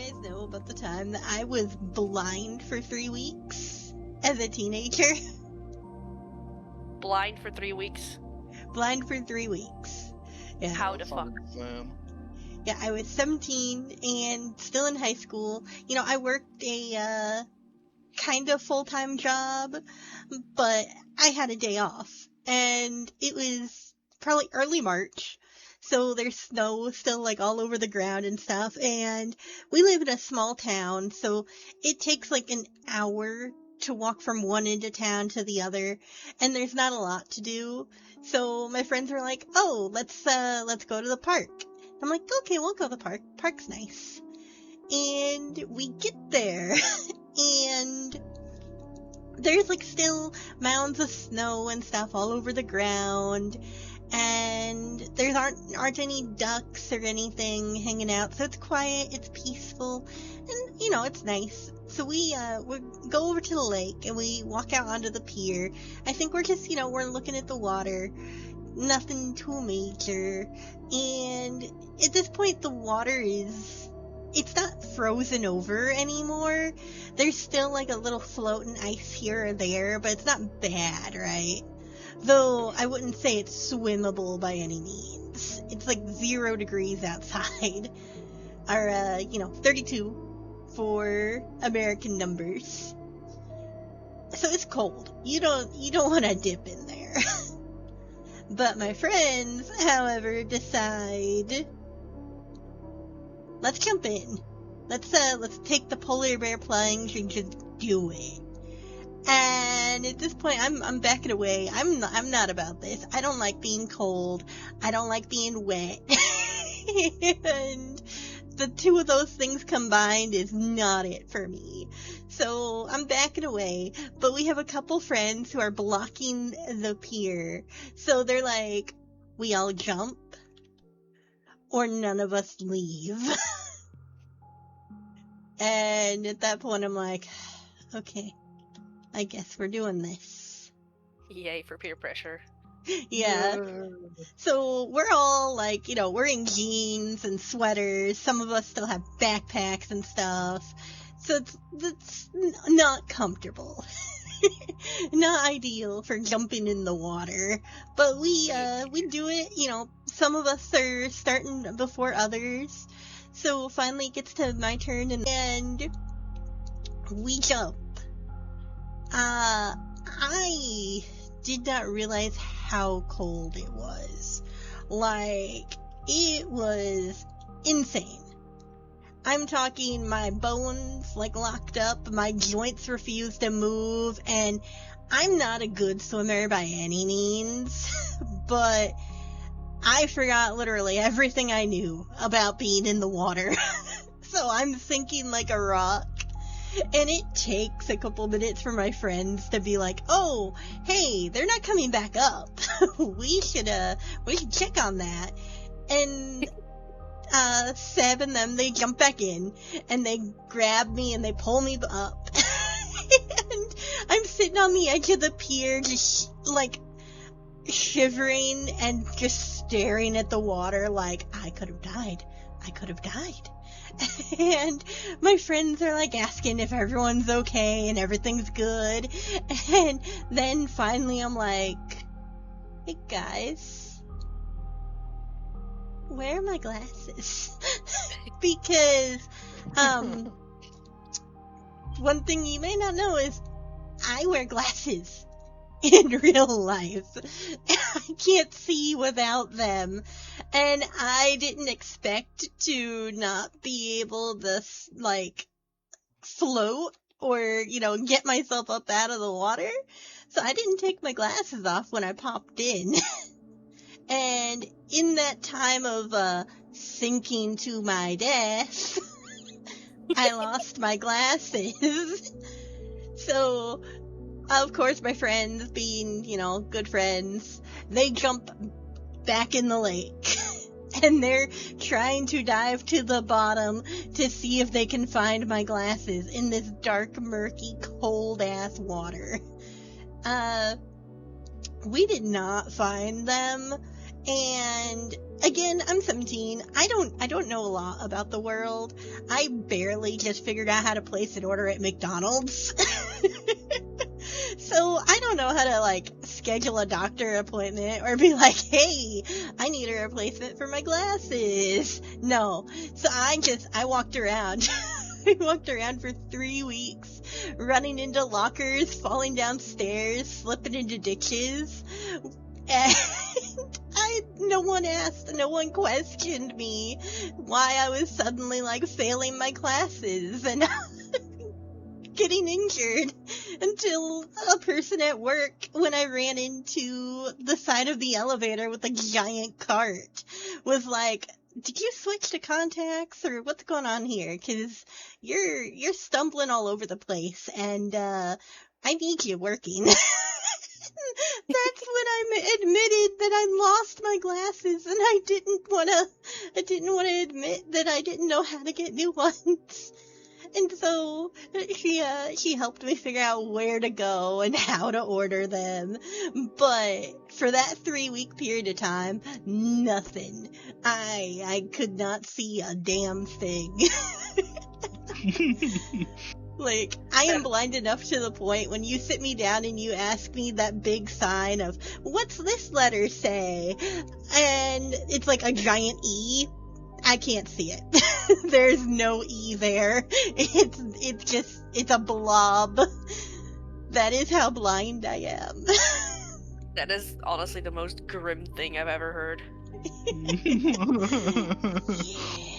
guys know about the time that I was blind for 3 weeks as a teenager? Blind for 3 weeks? Blind for 3 weeks. Yeah. How the fuck? Yeah, I was 17 and still in high school. You know, I worked a kind of full-time job, but I had a day off. And it was probably early March. So there's snow still like all over the ground and stuff. And we live in a small town, so it takes like an hour to walk from one end of town to the other. And there's not a lot to do. So my friends were like, oh, let's go to the park. I'm like, okay, we'll go to the park. Park's nice. And we get there, and there's like still mounds of snow and stuff all over the ground, and there aren't any ducks or anything hanging out, so it's quiet, it's peaceful, and you know, it's nice. So we go over to the lake and we walk out onto the pier. I think we're just, we're looking at the water. Nothing too major. And at this point, the water it's not frozen over anymore. There's still like a little floating ice here or there, but it's not bad, right? Though I wouldn't say it's swimmable by any means. It's like 0 degrees outside. Or, 32 for American numbers. So it's cold. You don't want to dip in there. But my friends, however, decide, let's jump in. Let's take the polar bear plunge and just do it. And at this point, I'm backing away. I'm not about this. I don't like being cold. I don't like being wet. And the two of those things combined is not it for me. So I'm backing away, but we have a couple friends who are blocking the pier. So they're like, we all jump, or none of us leave. And at that point I'm like, okay, I guess we're doing this. Yay for peer pressure. Yeah. So we're all like, we're in jeans and sweaters. Some of us still have backpacks and stuff. So it's not comfortable. Not ideal for jumping in the water. But we do it, some of us are starting before others. So finally it gets to my turn and we jump. I did not realize how cold it was. Like, it was insane. I'm talking my bones, locked up, my joints refuse to move, and I'm not a good swimmer by any means, but I forgot literally everything I knew about being in the water. So I'm sinking like a rock. And it takes a couple minutes for my friends to be like, oh, hey, they're not coming back up. we should check on that. And Seb and them, they jump back in and they grab me and they pull me up. And I'm sitting on the edge of the pier, just shivering and just staring at the water like, I could have died. And my friends are asking if everyone's okay and everything's good. And then finally I'm like, hey guys, where are my glasses? Because one thing you may not know is I wear glasses in real life. I can't see without them. And I didn't expect to not be able to, float or, get myself up out of the water. So I didn't take my glasses off when I popped in. And in that time of, sinking to my death, I lost my glasses. So, of course, my friends, being, good friends, they jump back in the lake. And they're trying to dive to the bottom to see if they can find my glasses in this dark, murky, cold-ass water. We did not find them. And again, I'm 17. I don't know a lot about the world. I barely just figured out how to place an order at McDonald's. So I don't know how to, like, schedule a doctor appointment or be like, hey, I need a replacement for my glasses. No. So I walked around. I walked around for 3 weeks, running into lockers, falling down stairs, slipping into ditches. And no one asked, no one questioned me why I was suddenly, like, failing my classes and getting injured until a person at work, when I ran into the side of the elevator with a giant cart, was like, did you switch to contacts or what's going on here? 'Cause you're stumbling all over the place and, I need you working. That's when I admitted that I lost my glasses and I didn't want to admit that I didn't know how to get new ones. And so she helped me figure out where to go and how to order them. But for that 3-week period of time, nothing. I could not see a damn thing. Like, I am blind enough to the point when you sit me down and you ask me that big sign of, what's this letter say? And it's like a giant E. I can't see it. There's no E there. It's a blob. That is how blind I am. That is honestly the most grim thing I've ever heard. Yeah.